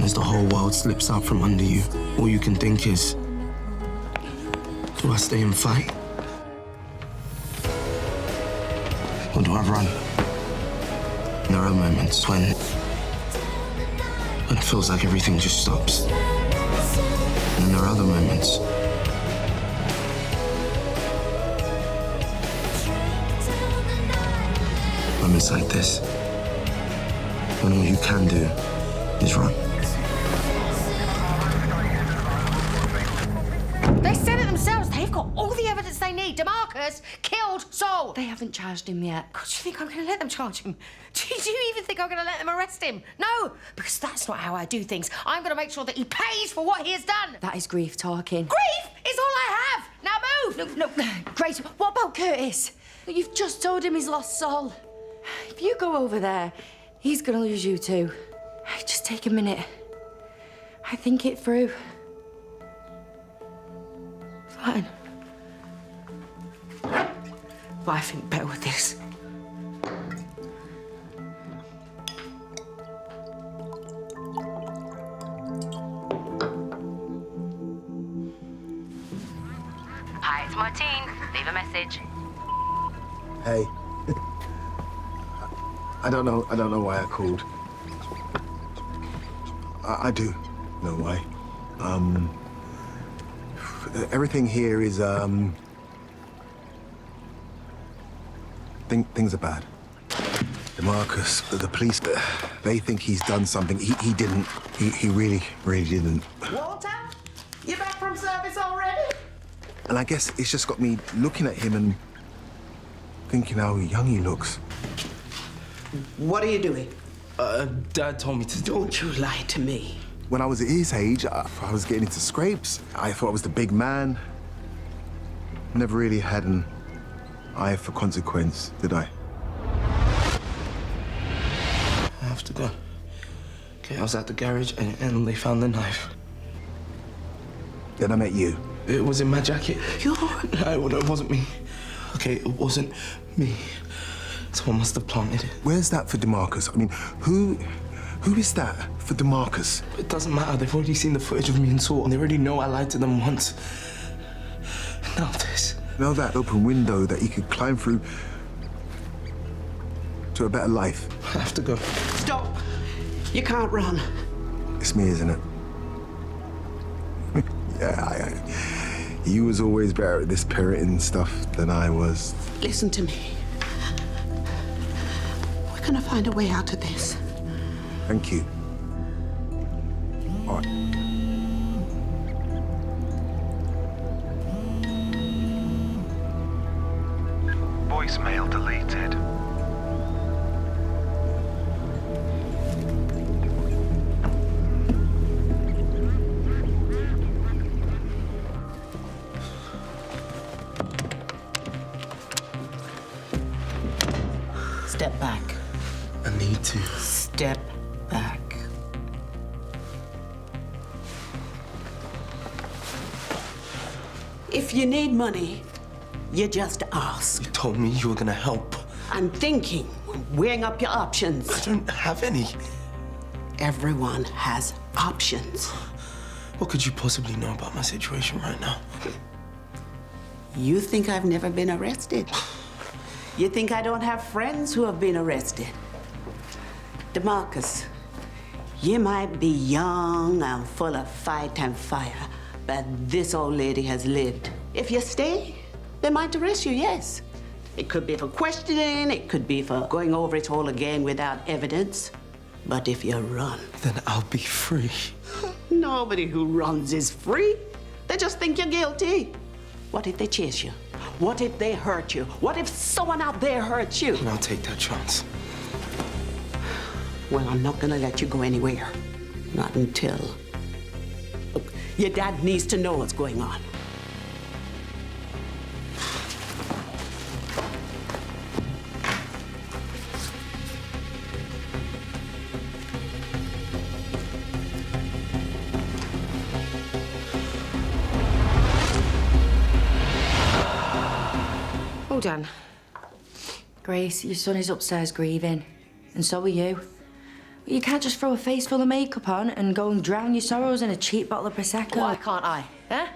And as the whole world slips out from under you, all you can think is, do I stay and fight? Or do I run? There are moments when it feels like everything just stops. And then there are other moments moments like this, when all you can do is run. They said it themselves. They've got all the evidence they need. DeMarcus killed Saul. They haven't charged him yet. God, do you think I'm going to let them charge him? Do you even think I'm going to let them arrest him? No, because that's not how I do things. I'm going to make sure that he pays for what he has done. That is grief talking. Grief is all I have. Now move. No, Grace, what about Curtis? You've just told him he's lost Saul. If you go over there, he's going to lose you too. Just take a minute. I think it through. Fine. But I think better with this. Hi, it's Martine. Leave a message. Hey. I don't know why I called. I do know why. Everything here is, things are bad. DeMarcus, the police, they think he's done something. He didn't. He really didn't. Walter, you back from service already? And I guess it's just got me looking at him and thinking how young he looks. What are you doing? Dad told me to do. Don't you lie to me. When I was at his age, I was getting into scrapes. I thought I was the big man. Never really had an eye for consequence, did I? I have to go. Okay, I was at the garage and they found the knife. Then I met you. It was in my jacket. No, it wasn't me. Okay, it wasn't me. Someone must have planted it. Where's that for DeMarcus? I mean, who is that for DeMarcus? It doesn't matter. They've already seen the footage of me and Saul, and they already know I lied to them once. Now this. Now that open window that he could climb through to a better life. I have to go. Stop. You can't run. It's me, isn't it? Yeah, you was always better at this parenting stuff than I was. Listen to me. We're gonna find a way out of this. Thank you. All right. Voicemail deleted. Step back. I need to. Step back. If you need money, you just ask. You told me you were gonna help. I'm thinking, weighing up your options. I don't have any. Everyone has options. What could you possibly know about my situation right now? You think I've never been arrested? You think I don't have friends who have been arrested? DeMarcus, you might be young and full of fight and fire, but this old lady has lived. If you stay, they might arrest you, yes. It could be for questioning, it could be for going over it all again without evidence. But if you run... Then I'll be free. Nobody who runs is free. They just think you're guilty. What if they chase you? What if they hurt you? What if someone out there hurts you? And I'll take that chance. Well, I'm not gonna let you go anywhere. Not until... Look, your dad needs to know what's going on. All done. Grace, your son is upstairs grieving, and so are you. You can't just throw a face full of makeup on and go and drown your sorrows in a cheap bottle of Prosecco. Why can't I? Huh?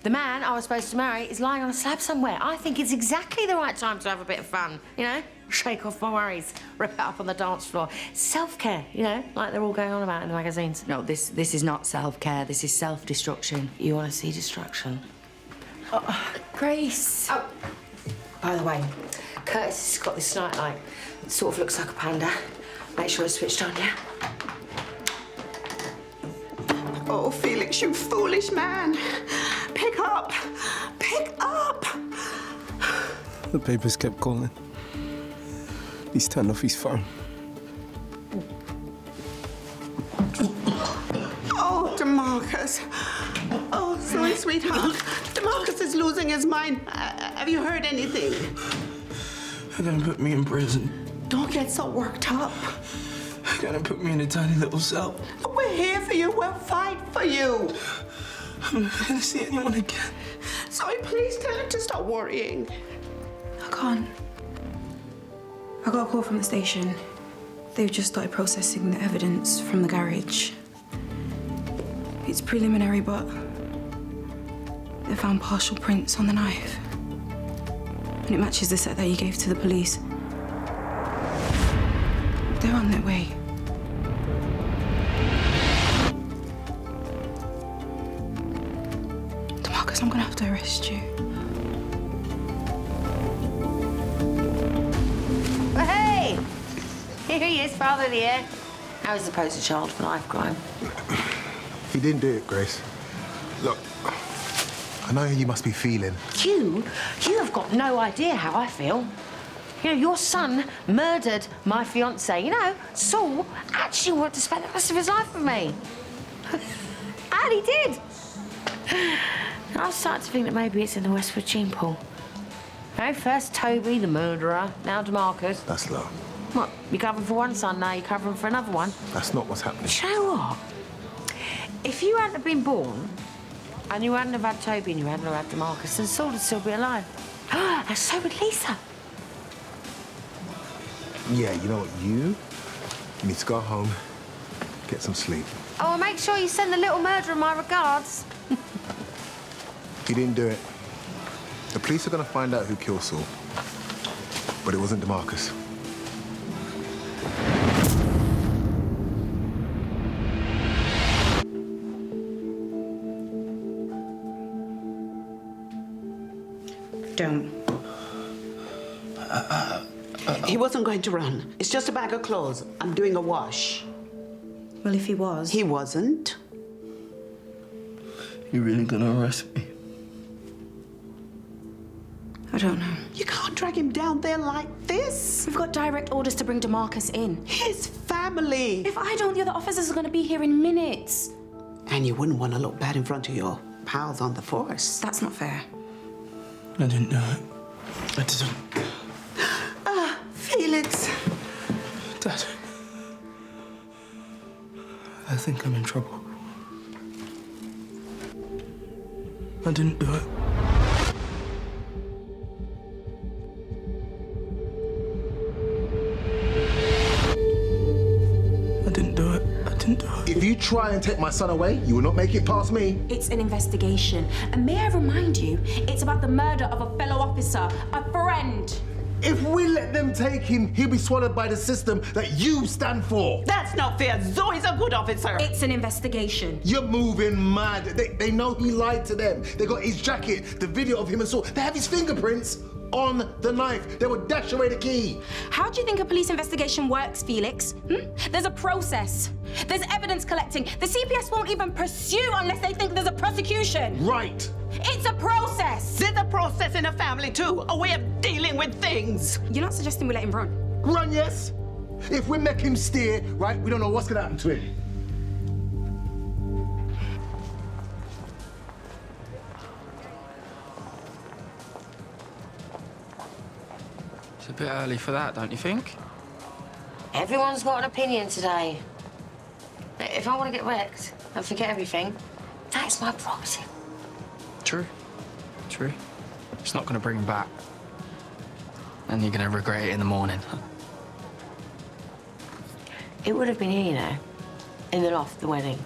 The man I was supposed to marry is lying on a slab somewhere. I think it's exactly the right time to have a bit of fun, you know? Shake off my worries, rip it up on the dance floor. Self-care, you know, like they're all going on about in the magazines. No, this is not self-care. This is self-destruction. You want to see destruction? Grace. Oh, by the way, Curtis has got this nightlight. It sort of looks like a panda. Make sure it's switched on, yeah? Oh, Felix, you foolish man. Pick up. Pick up. The papers kept calling. He's turned off his phone. Oh, DeMarcus. Oh, sorry, sweetheart. DeMarcus is losing his mind. Have you heard anything? They're gonna put me in prison. Don't get so worked up. They're gonna put me in a tiny little cell. We're here for you. We'll fight for you. I'm never gonna see anyone again. Sorry, please tell him to stop worrying. I can't. I got a call from the station. They've just started processing the evidence from the garage. It's preliminary, but they found partial prints on the knife. And it matches the set that you gave to the police. They're on their way. DeMarcus, I'm gonna have to arrest you. Well, hey! Here he is, father of the year. How is the poster child for knife crime? He didn't do it, Grace. Look, I know how you must be feeling. You have got no idea how I feel. You know, your son murdered my fiancée. You know, Saul actually wanted to spend the rest of his life with me. And he did. And I was starting to think that maybe it's in the Westwood gene pool. You know, first Toby, the murderer, now DeMarcus. That's low. What, you're covering for one son, now you're covering for another one? That's not what's happening. Do you know what? If you hadn't have been born, and you hadn't have had Toby and you hadn't have had DeMarcus, then Saul would still be alive. And so would Lisa. Yeah, you know what? You need to go home, get some sleep. Oh, well, make sure you send the little murderer my regards. He didn't do it. The police are gonna find out who killed Saul. But it wasn't DeMarcus. Don't. He wasn't going to run. It's just a bag of clothes. I'm doing a wash. Well, if he was. He wasn't. You really gonna arrest me? I don't know. You can't drag him down there like this. We've got direct orders to bring DeMarcus in. His family. If I don't, the other officers are going to be here in minutes. And you wouldn't want to look bad in front of your pals on the force. That's not fair. I didn't do it. I didn't. Felix. Dad. I think I'm in trouble. I didn't do it. I didn't do it. I didn't do it. If you try and take my son away, you will not make it past me. It's an investigation. And may I remind you, it's about the murder of a fellow officer, a friend. If we let them take him, he'll be swallowed by the system that you stand for. That's not fair. Zoe's a good officer. It's an investigation. You're moving mad. They know he lied to them. They got his jacket, the video of him and Saul. They have his fingerprints on the knife. They would dash away the key. How do you think a police investigation works, Felix? There's a process. There's evidence collecting. The CPS won't even pursue unless they think there's a prosecution. Right. It's a process. There's a process in a family too, a way of dealing with things. You're not suggesting we let him run? Run, yes. If we make him steer, right, we don't know what's gonna happen to him. It's a bit early for that, don't you think? Everyone's got an opinion today. If I want to get wrecked and forget everything, that's my prerogative. True. True. It's not going to bring him back. And you're going to regret it in the morning. It would have been here, you know, in the loft, the wedding.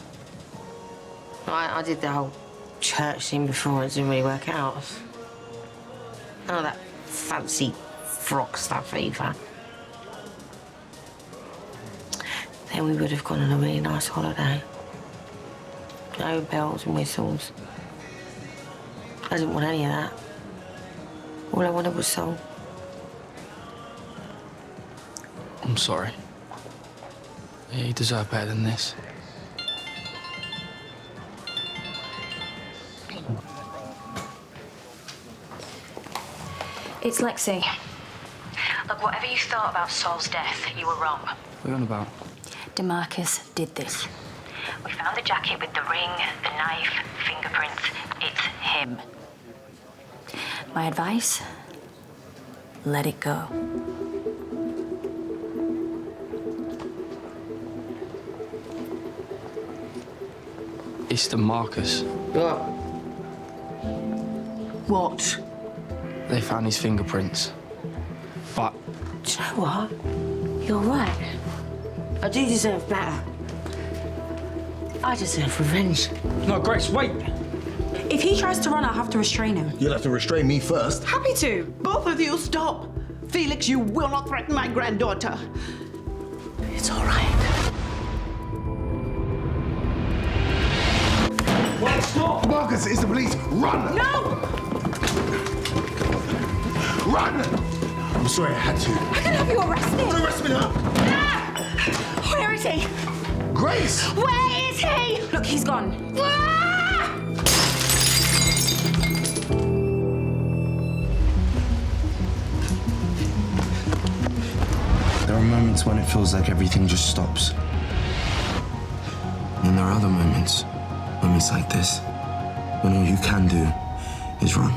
I did the whole church thing before, it didn't really work out. Oh, that fancy frock stuff either. Then we would have gone on a really nice holiday. No bells and whistles. I didn't want any of that. All I wanted was soul. I'm sorry. Yeah, you deserve better than this. It's Lexi. Look, whatever you thought about Saul's death, you were wrong. What are you on about? DeMarcus did this. We found the jacket with the ring, the knife, fingerprints. It's him. My advice? Let it go. It's DeMarcus. What? What? They found his fingerprints. But Do you know what? You're right. I do deserve better. I deserve revenge. no, Grace, wait. If he tries to run, I'll have to restrain him. You'll have to restrain me first. Happy to. Both of you, stop. Felix, you will not threaten my granddaughter. It's all right. Wait, stop! Marcus, it's the police. Run! No! Run! I'm sorry, I had to. I can have you arrested. Don't arrest me now! Where is he? Grace! Where is he? Look, he's gone. There are moments when it feels like everything just stops. And there are other moments like this, when all you can do is run.